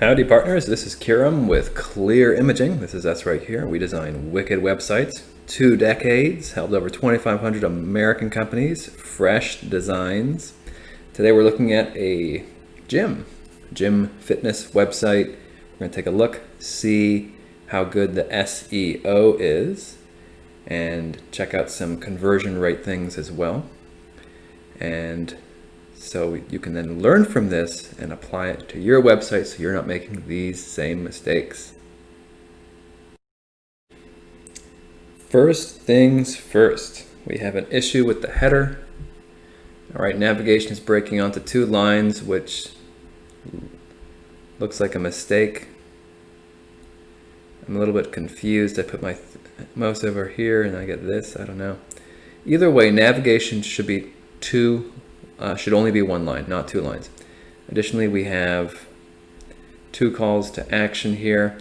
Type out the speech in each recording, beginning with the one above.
Howdy partners, this is Kiram with Clear Imaging. This is us right here. We design wicked websites. 2 decades, helped over 2,500 American companies, fresh designs. Today we're looking at a gym fitness website. We're going to take a look, see how good the SEO is, and check out some conversion rate things as well. And so you can then learn from this and apply it to your website so you're not making these same mistakes. First things first, we have an issue with the header. All right, navigation is breaking onto 2 lines, which looks like a mistake. I'm a little bit confused. I put my mouse over here and I get this, I don't know. Either way, navigation should be should only be 1 line, not 2 lines. Additionally, we have 2 calls to action here.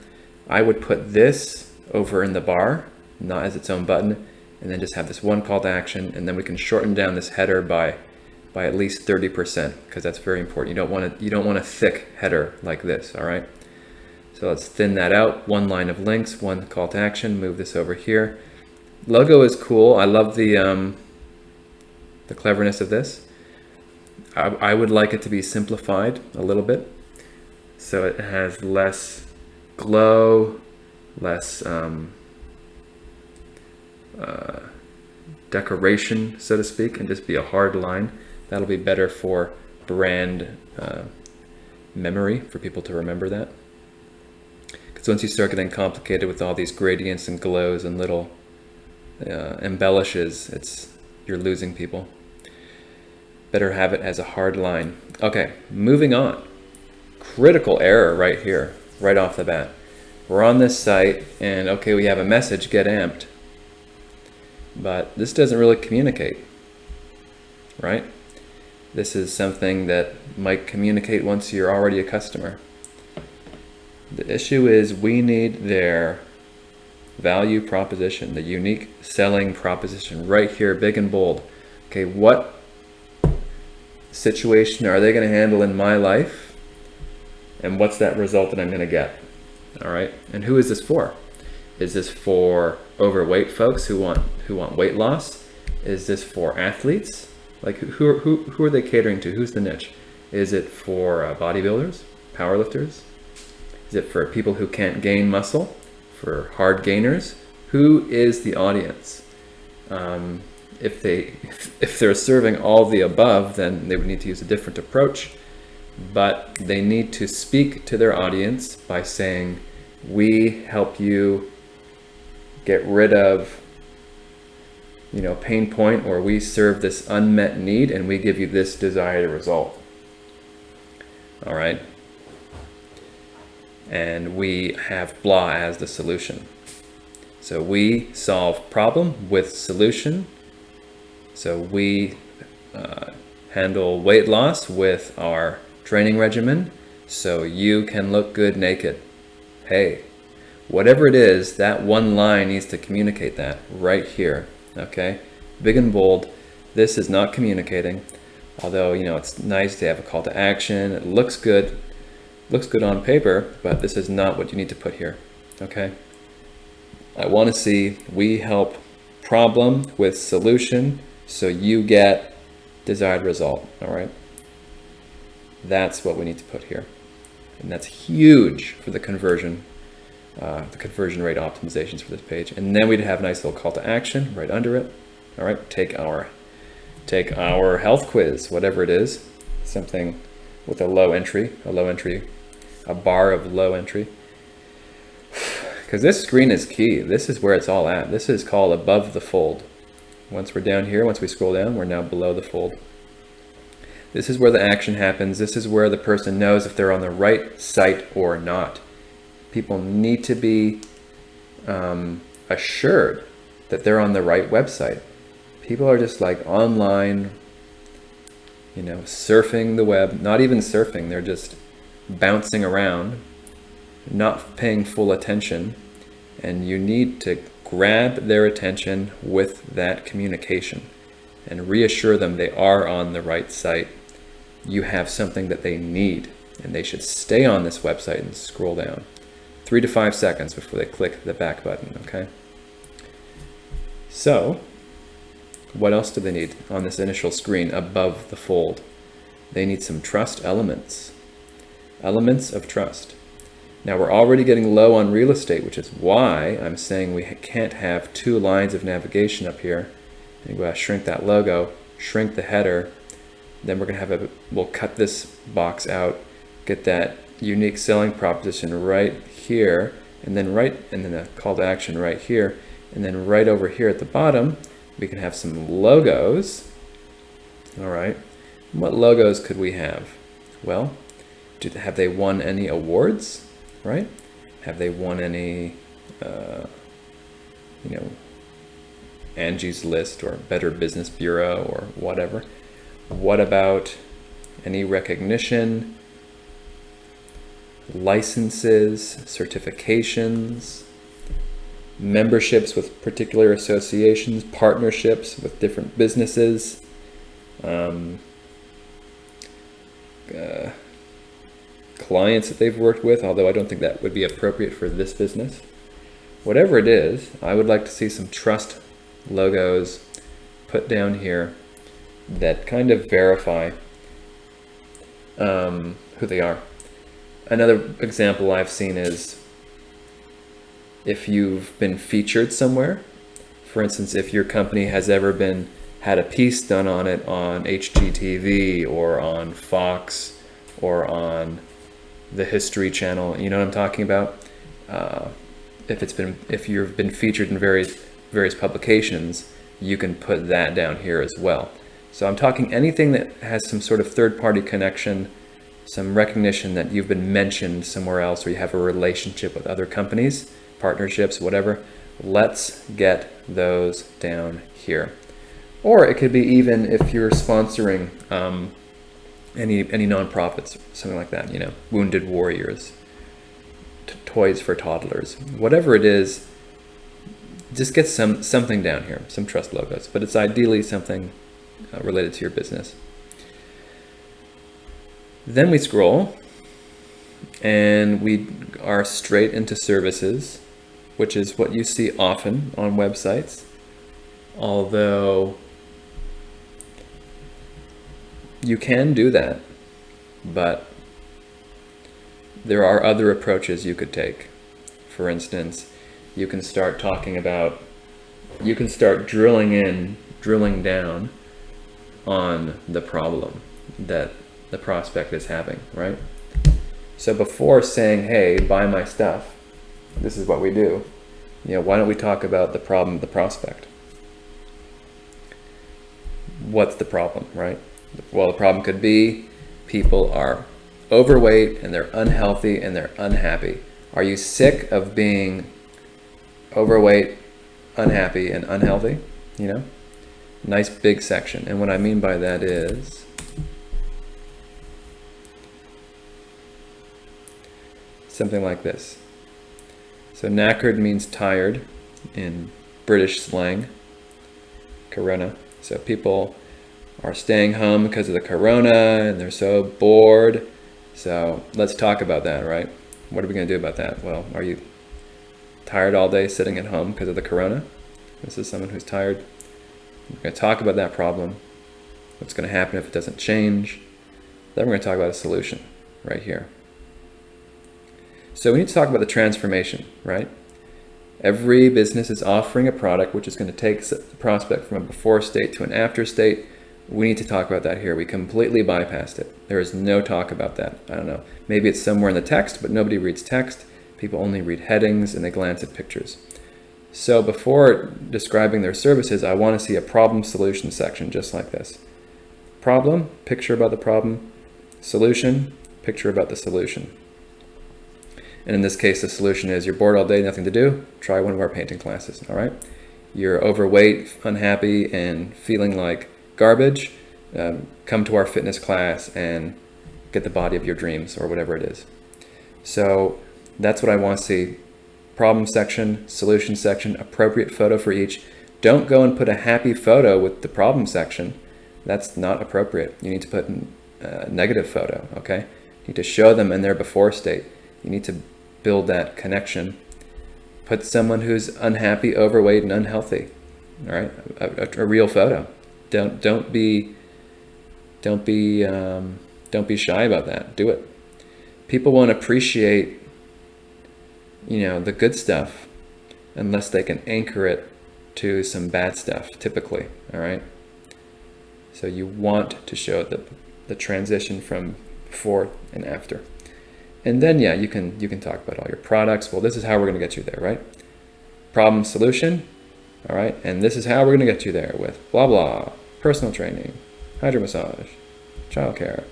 I would put this over in the bar, not as its own button, and then just have this 1 call to action, and then we can shorten down this header by at least 30%, because that's very important. You don't want a thick header like this, all right? So let's thin that out. 1 line of links, 1 call to action. Move this over here. Logo is cool. I love the cleverness of this. I would like it to be simplified a little bit, so it has less glow, less decoration, so to speak, and just be a hard line. That'll be better for brand memory, for people to remember that. Because once you start getting complicated with all these gradients and glows and little embellishes, you're losing people. Better have it as a hard line. Okay, moving on. Critical error right here, right off the bat. We're on this site and okay, we have a message, get amped. But this doesn't really communicate, right? This is something that might communicate once you're already a customer. The issue is we need their value proposition, the unique selling proposition right here, big and bold. Okay, what situation are they going to handle in my life, and what's that result that I'm going to get? All right, and who is this for? Is this for overweight folks who want weight loss? Is this for athletes? Like who are they catering to? Who's the niche? Is it for bodybuilders, powerlifters? Is it for people who can't gain muscle? For hard gainers? Who is the audience? If they're serving all of the above, then they would need to use a different approach, but they need to speak to their audience by saying, we help you get rid of pain point, or we serve this unmet need and we give you this desired result. All right, and we have blah as the solution. So we solve problem with solution. So we handle weight loss with our training regimen so you can look good naked. Hey, whatever it is, that 1 line needs to communicate that right here, okay? Big and bold. This is not communicating, although, it's nice to have a call to action. It looks good on paper, but this is not what you need to put here, okay? I want to see we help problem with solution so you get desired result, all right? That's what we need to put here. And that's huge for the conversion rate optimizations for this page. And then we'd have a nice little call to action right under it. All right, take our health quiz, whatever it is, something with a bar of low entry. Because this screen is key. This is where it's all at. This is called above the fold. Once we're down here, once we scroll down, we're now below the fold. This is where the action happens. This is where the person knows if they're on the right site or not. People need to be assured that they're on the right website. People are just like online, surfing the web, not even surfing, they're just bouncing around, not paying full attention, and you need to grab their attention with that communication and reassure them they are on the right site. You have something that they need. and they should stay on this website and scroll down 3 to 5 seconds before they click the back button, okay? So, what else do they need on this initial screen above the fold? They need some trust elements. Elements of trust. Now we're already getting low on real estate, which is why I'm saying we can't have 2 lines of navigation up here. And you gotta shrink that logo, shrink the header. Then we're gonna we'll cut this box out, get that unique selling proposition right here, and then a call to action right here, and then right over here at the bottom, we can have some logos. All right, what logos could we have? Well, have they won any awards, right? Have they won any, Angie's List or Better Business Bureau or whatever? What about any recognition, licenses, certifications, memberships with particular associations, partnerships with different businesses, clients that they've worked with, although I don't think that would be appropriate for this business. Whatever it is, I would like to see some trust logos put down here that kind of verify who they are. Another example I've seen is if you've been featured somewhere. For instance, if your company has ever had a piece done on it on HGTV or on Fox or on the History Channel, you know what I'm talking about? If you've been featured in various publications, you can put that down here as well. So I'm talking anything that has some sort of third-party connection, some recognition that you've been mentioned somewhere else, or you have a relationship with other companies, partnerships, whatever. Let's get those down here. Or it could be even if you're sponsoring any nonprofits, something like that, Wounded Warriors, Toys for Toddlers, whatever it is, just get something down here, some trust logos, but it's ideally something related to your business. Then we scroll and we are straight into services, which is what you see often on websites, although you can do that, but there are other approaches you could take. For instance, you can start drilling down on the problem that the prospect is having, right? So before saying, hey, buy my stuff, this is what we do. Why don't we talk about the problem of the prospect? What's the problem, right? Well, the problem could be people are overweight and they're unhealthy and they're unhappy. Are you sick of being overweight, unhappy, and unhealthy? Nice big section. And what I mean by that is something like this. So knackered means tired in British slang. Corona. So people are staying home because of the corona and they're so bored. So let's talk about that, right? What are we going to do about that? Well, are you tired all day sitting at home because of the corona? This is someone who's tired. We're going to talk about that problem. What's going to happen if it doesn't change? Then we're going to talk about a solution right here. So we need to talk about the transformation, right? Every business is offering a product which is going to take the prospect from a before state to an after state. We need to talk about that here. We completely bypassed it. There is no talk about that. I don't know. Maybe it's somewhere in the text, but nobody reads text. People only read headings and they glance at pictures. So before describing their services, I want to see a problem solution section just like this. Problem, picture about the problem. Solution, picture about the solution. And in this case, the solution is you're bored all day, nothing to do. Try one of our painting classes, all right? You're overweight, unhappy, and feeling like garbage. Come to our fitness class and get the body of your dreams or whatever it is. So that's what I want to see. Problem section, solution section, appropriate photo for each. Don't go and put a happy photo with the problem section. That's not appropriate. You need to put a negative photo, okay? You need to show them in their before state. You need to build that connection. Put someone who's unhappy, overweight, and unhealthy. All right, a real photo. Don't be shy about that. Do it. People won't appreciate, the good stuff unless they can anchor it to some bad stuff, typically. All right. So you want to show the transition from before and after. And then, you can talk about all your products. Well, this is how we're going to get you there, right? Problem, solution. All right. And this is how we're going to get you there with blah, blah, personal training, hydro massage, childcare,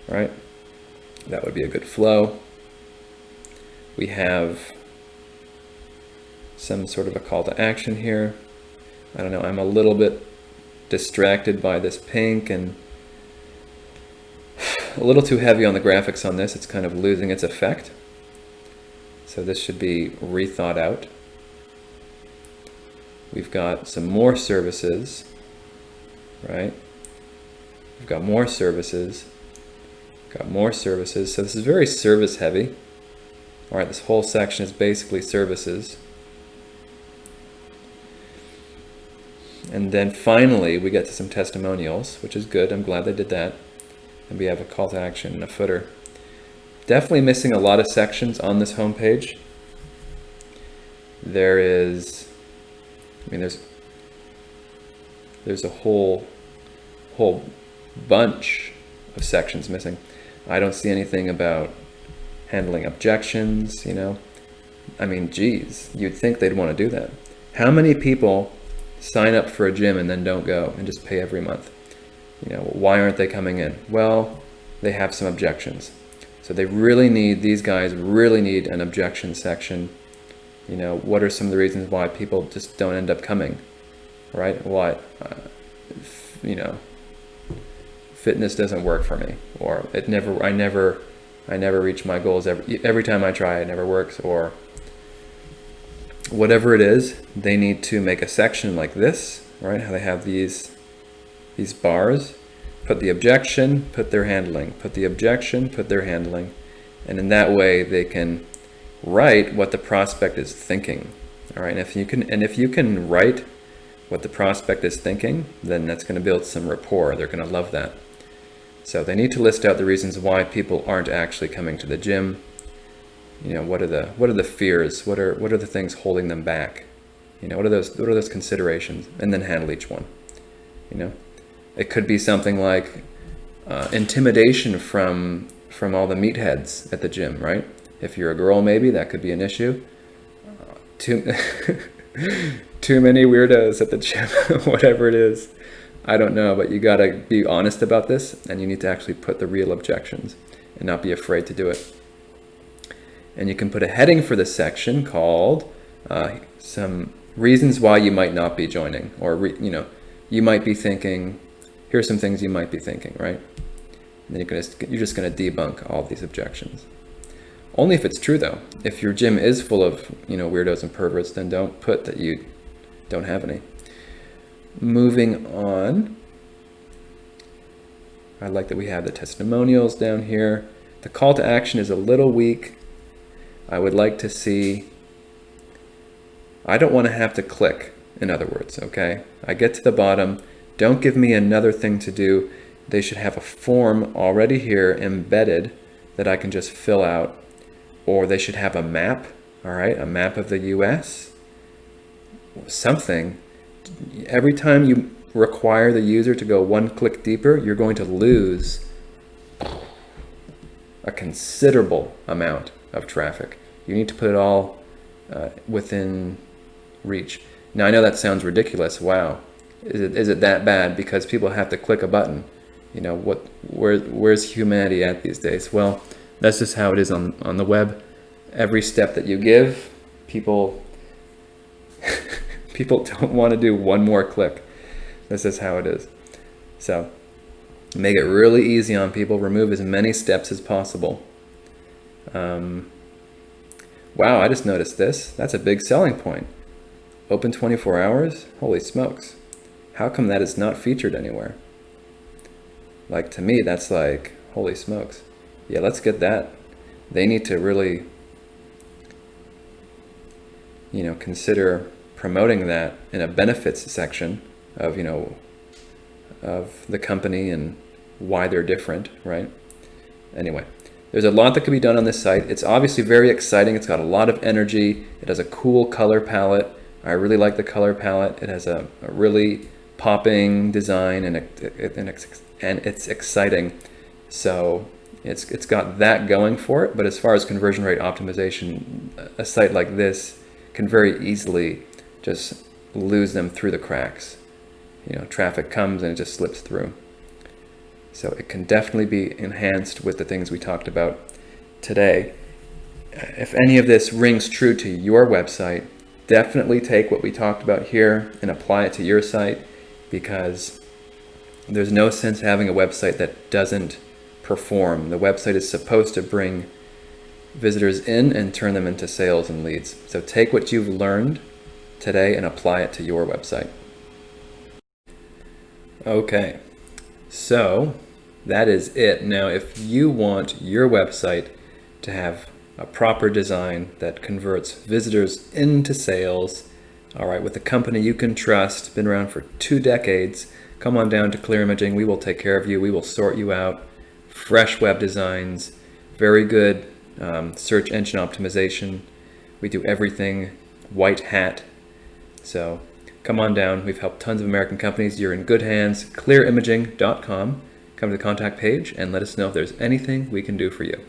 right? That would be a good flow. We have some sort of a call to action here. I don't know. I'm a little bit distracted by this pink and a little too heavy on the graphics on this. It's kind of losing its effect. So this should be rethought out. We've got some more services, right? We've got more services, So this is very service heavy. All right, this whole section is basically services. And then finally, we get to some testimonials, which is good. I'm glad they did that. And we have a call to action and a footer. Definitely missing a lot of sections on this homepage. There's a whole bunch of sections missing. I don't see anything about handling objections, geez, you'd think they'd want to do that. How many people sign up for a gym and then don't go and just pay every month? Why aren't they coming in? Well, they have some objections. So these guys really need an objection section. What are some of the reasons why people just don't end up coming, right? Why, fitness doesn't work for me, or I never reach my goals. Every time I try, it never works, or whatever it is. They need to make a section like this, right? How they have these bars. Put the objection, put their handling. Put the objection, put their handling, and in that way they can write what the prospect is thinking. All right, and if you can write what the prospect is thinking, then that's going to build some rapport. They're going to love that. So they need to list out the reasons why people aren't actually coming to the gym. What are the fears? What are the things holding them back? What are those considerations? And then handle each one. It could be something like intimidation from all the meatheads at the gym, right? If you're a girl, maybe that could be an issue. Too many weirdos at the gym, whatever it is. I don't know, but you gotta be honest about this, and you need to actually put the real objections and not be afraid to do it. And you can put a heading for this section called some reasons why you might not be joining, or you might be thinking, here's some things you might be thinking, right? And then you're just gonna debunk all these objections. Only if it's true, though. If your gym is full of weirdos and perverts, then don't put that you don't have any. Moving on, I like that we have the testimonials down here. The call to action is a little weak. I would like to see, I don't want to have to click, in other words, okay? I get to the bottom, don't give me another thing to do. They should have a form already here embedded that I can just fill out, or they should have a map, all right? A map of the US, something. Every time you require the user to go one click deeper, you're going to lose a considerable amount of traffic. You need to put it all within reach. Now, I know that sounds ridiculous. Wow, is it that bad because people have to click a button? Where's humanity at these days? Well, that's just how it is on the web. Every step that you give, people don't want to do one more click. This is how it is. So make it really easy on people. Remove as many steps as possible. Wow, I just noticed this. That's a big selling point. Open 24 hours? Holy smokes. How come that is not featured anywhere? Like, to me, that's like, holy smokes. yeah, let's get that. They need to really, consider promoting that in a benefits section of, of the company and why they're different, right? Anyway, there's a lot that could be done on this site. It's obviously very exciting. It's got a lot of energy. It has a cool color palette. I really like the color palette. It has a really popping design, and it's exciting. So it's got that going for it. But as far as conversion rate optimization, a site like this can very easily just lose them through the cracks. Traffic comes and it just slips through. So it can definitely be enhanced with the things we talked about today. If any of this rings true to your website, definitely take what we talked about here and apply it to your site, because there's no sense having a website that doesn't perform. The website is supposed to bring visitors in and turn them into sales and leads. So take what you've learned today and apply it to your website. Okay, so that is it. Now, if you want your website to have a proper design that converts visitors into sales, all right, with a company you can trust, been around for 2 decades, come on down to Clear Imaging. We will take care of you. We will sort you out. Fresh web designs, very good search engine optimization. We do everything white hat. So come on down. We've helped tons of American companies. You're in good hands. clearimaging.com. Come to the contact page and let us know if there's anything we can do for you.